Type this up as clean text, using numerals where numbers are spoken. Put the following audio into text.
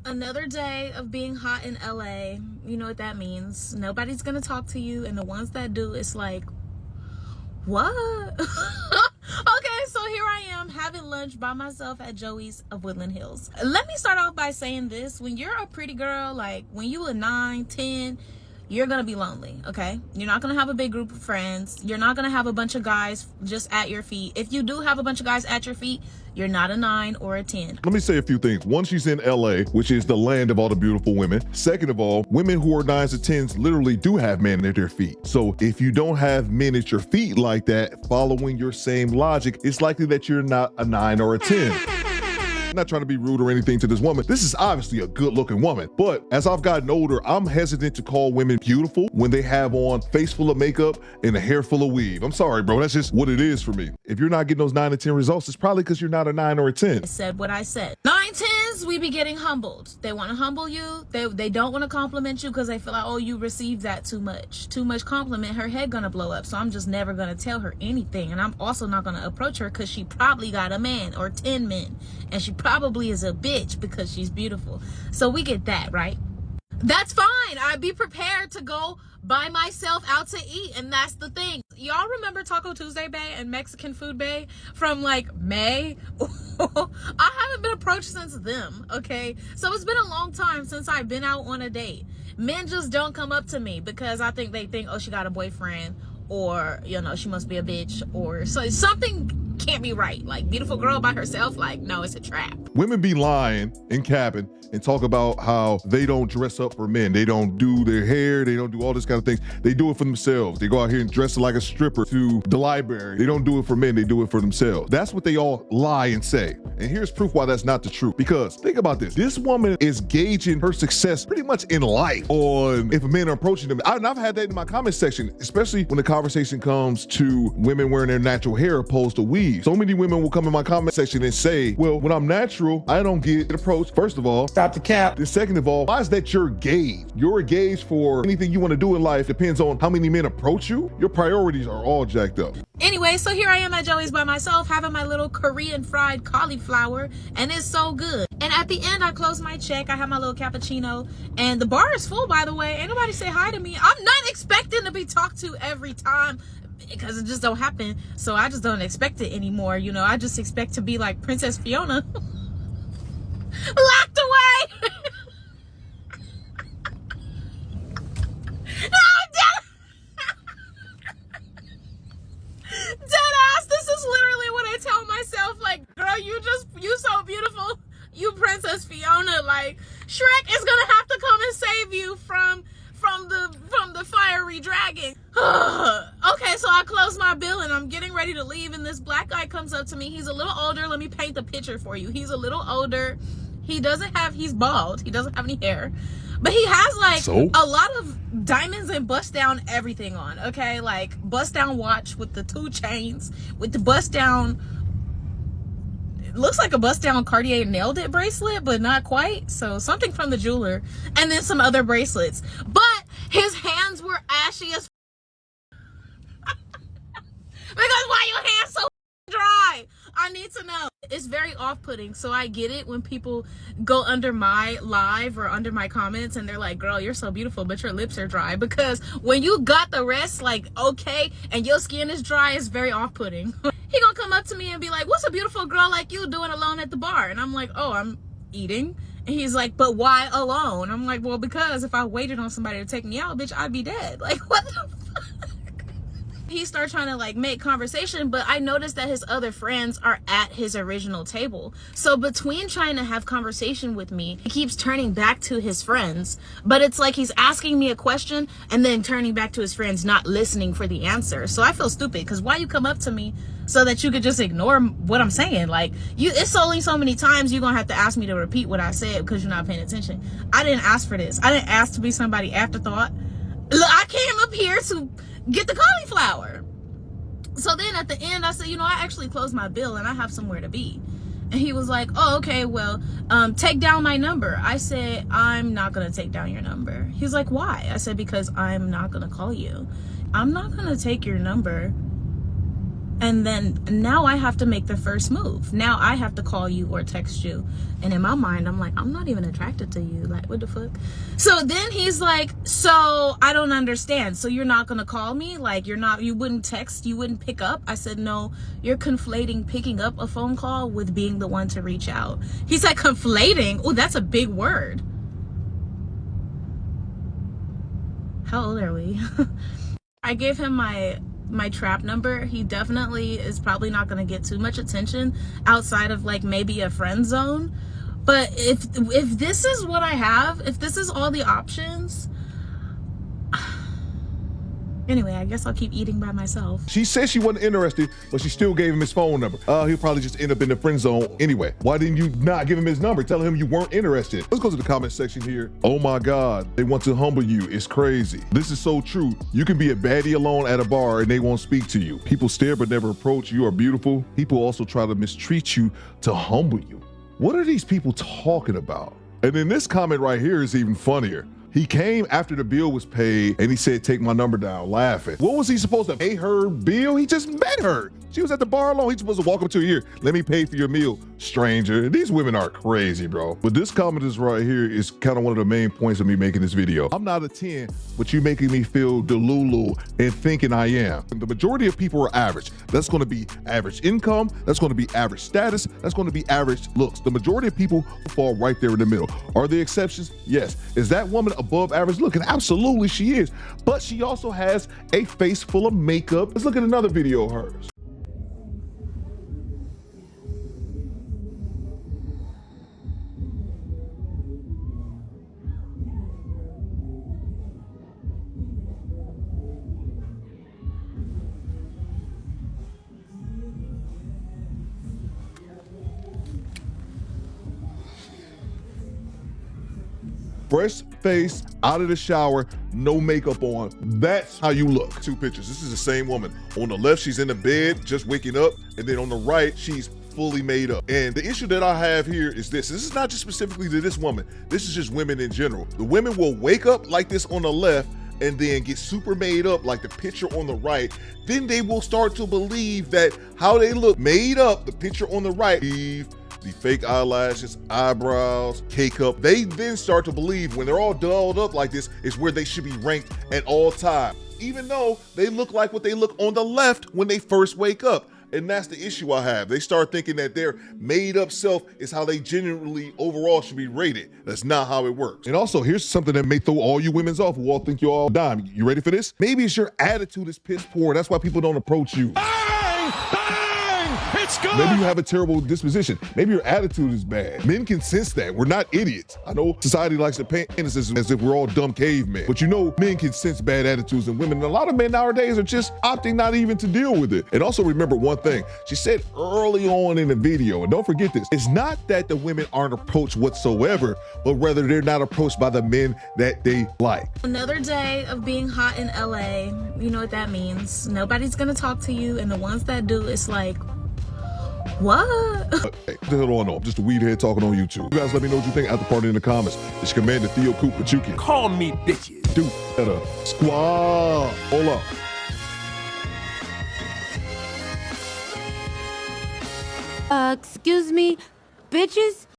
Another day of being hot in LA. You know what that means. Nobody's gonna talk to you, and the ones that do, it's like, what? Okay, so here I am having lunch by myself at Joey's of Woodland Hills. Let me start off by saying this. When you're a pretty girl, like when you a 9, 10, you're gonna be lonely, okay? You're not gonna have a big group of friends. You're not gonna have a bunch of guys just at your feet. If you do have a bunch of guys at your feet, you're not a 9 or a 10. Let me say a few things. One, she's in LA, which is the land of all the beautiful women. Second of all, women who are 9s or 10s literally do have men at their feet. So if you don't have men at your feet like that, following your same logic, it's likely that you're not a 9 or a 10. I'm not trying to be rude or anything to this woman. This is obviously a good looking woman, but as I've gotten older, I'm hesitant to call women beautiful when they have on face full of makeup and a hair full of weave. I'm sorry, bro. That's just what it is for me. If you're not getting those 9 or 10 results, it's probably because you're not a 9 or a 10. I said what I said. 9, 10s, we be getting humbled. They want to humble you. They don't want to compliment you because they feel like, oh, you received that too much. Too much compliment, her head gonna blow up. So I'm just never gonna tell her anything. And I'm also not gonna approach her because she probably got a man or 10 men. And she probably is a bitch because she's beautiful. So we get that, right? That's fine. I'd be prepared to go by myself out to eat, and that's the thing. Y'all remember Taco Tuesday Bay and Mexican Food Bay from like May? I haven't been approached since them, okay? So it's been a long time since I've been out on a date. Men just don't come up to me because I think they think, oh, she got a boyfriend, or, you know, she must be a bitch, or so something can't be right. Like, beautiful girl by herself, like, no, it's a trap. Women be lying and capping and talk about how they don't dress up for men. They don't do their hair. They don't do all this kind of things. They do it for themselves. They go out here and dress like a stripper to the library. They don't do it for men. They do it for themselves. That's what they all lie and say. And here's proof why that's not the truth. Because think about this. This woman is gauging her success pretty much in life on if men are approaching them. And I've had that in my comment section, especially when the conversation comes to women wearing their natural hair opposed to weave. So many women will come in my comment section and say, well, when I'm natural, I don't get approached. First of all, stop the cap. Then second of all, why is that your gauge? Your gauge for anything you want to do in life depends on how many men approach you. Your priorities are all jacked up. Anyway, so here I am at Joey's by myself having my little Korean fried cauliflower, and it's so good. And at the end, I close my check. I have my little cappuccino, and the bar is full, by the way. Ain't nobody say hi to me. I'm not expecting to be talked to every time, because it just don't happen. So I just don't expect it anymore. You know, I just expect to be like Princess Fiona. Locked away. Deadass, this is literally what I tell myself. Like, girl, you so beautiful. You Princess Fiona. Like, Shrek is gonna have to come and save you from the fiery dragon. Okay, so I close my bill and I'm getting ready to leave, and this black guy comes up to me. He's a little older. Let me paint the picture for you. He's a little older. He's bald. He doesn't have any hair. But he has like a lot of diamonds and bust down everything on, okay? Like bust down watch with the 2 chains, with the bust down, it looks like a bust down Cartier nailed it bracelet, but not quite. So something from the jeweler, and then some other bracelets. But his hands were ashy as because why your hands so dry? I need to know. It's very off-putting, so I get it when people go under my live or under my comments and they're like, girl, you're so beautiful, but your lips are dry. Because when you got the rest, like, okay, and your skin is dry, it's very off-putting. He gonna come up to me and be like, what's a beautiful girl like you doing alone at the bar? And I'm like, oh, I'm eating. And he's like, but why alone? I'm like, well, because if I waited on somebody to take me out, bitch, I'd be dead. Like, what the fuck? He started trying to like make conversation, but I noticed that his other friends are at his original table. So between trying to have conversation with me, he keeps turning back to his friends, but it's like he's asking me a question and then turning back to his friends, not listening for the answer. So I feel stupid, because why you come up to me so that you could just ignore what I'm saying? Like, it's only so many times you're gonna have to ask me to repeat what I said because you're not paying attention. I didn't ask for this. I didn't ask to be somebody afterthought. Look, I came up here to get the cauliflower. So then at the end, I said, you know, I actually closed my bill and I have somewhere to be. And he was like, oh, okay, well, take down my number. I said, I'm not gonna take down your number. He's like, why? I said, because I'm not gonna call you. I'm not gonna take your number And then now I have to make the first move. Now I have to call you or text you. And in my mind, I'm like, I'm not even attracted to you. Like, what the fuck? So then he's like, so I don't understand. So you're not going to call me? Like, you wouldn't text, you wouldn't pick up? I said, no, you're conflating picking up a phone call with being the one to reach out. He said, conflating? Oh, that's a big word. How old are we? I gave him my trap number. He definitely is probably not going to get too much attention outside of like maybe a friend zone. But if this is what I have, if this is all the options, anyway, I guess I'll keep eating by myself. She said she wasn't interested, but she still gave him his phone number. He'll probably just end up in the friend zone anyway. Why didn't you not give him his number? Tell him you weren't interested. Let's go to the comment section here. Oh my God, they want to humble you. It's crazy. This is so true. You can be a baddie alone at a bar and they won't speak to you. People stare but never approach. You are beautiful. People also try to mistreat you to humble you. What are these people talking about? And then this comment right here is even funnier. He came after the bill was paid and he said, take my number down, laughing. What was he supposed to pay her bill? He just met her. She was at the bar alone. He's supposed to walk up to her here. Let me pay for your meal, stranger. These women are crazy, bro. But this comment is right here is kind of one of the main points of me making this video. I'm not a 10, but you making me feel delulu and thinking I am. The majority of people are average. That's going to be average income. That's going to be average status. That's going to be average looks. The majority of people fall right there in the middle. Are there exceptions? Yes. Is that woman above average looking? Absolutely she is. But she also has a face full of makeup. Let's look at another video of hers. Fresh face, out of the shower, no makeup on. That's how you look. Two pictures. This is the same woman. On the left, she's in the bed, just waking up. And then on the right, she's fully made up. And the issue that I have here is this. This is not just specifically to this woman. This is just women in general. The women will wake up like this on the left and then get super made up like the picture on the right. Then they will start to believe that how they look made up, the picture on the right, the fake eyelashes, eyebrows, K-cup, they then start to believe when they're all dolled up like this is where they should be ranked at all time, even though they look like what they look on the left when they first wake up. And that's the issue I have. They start thinking that their made up self is how they genuinely overall should be rated. That's not how it works. And also, here's something that may throw all you women's off who all think you're all dime. You ready for this? Maybe it's your attitude is piss poor. That's why people don't approach you. It's good. Maybe you have a terrible disposition. Maybe your attitude is bad. Men can sense that. We're not idiots. I know society likes to paint us as if we're all dumb cavemen, but you know men can sense bad attitudes in women. And a lot of men nowadays are just opting not even to deal with it. And also remember one thing. She said early on in the video, and don't forget this, it's not that the women aren't approached whatsoever, but rather they're not approached by the men that they like. Another day of being hot in LA. You know what that means. Nobody's gonna talk to you, and the ones that do, it's like, what? Hey, what the hell on? I'm just a weed head talking on YouTube. You guys let me know what you think at the party in the comments. It's Commander Theo Coop, but you can call me bitches. Dude, better squad. Hold up. Excuse me, bitches?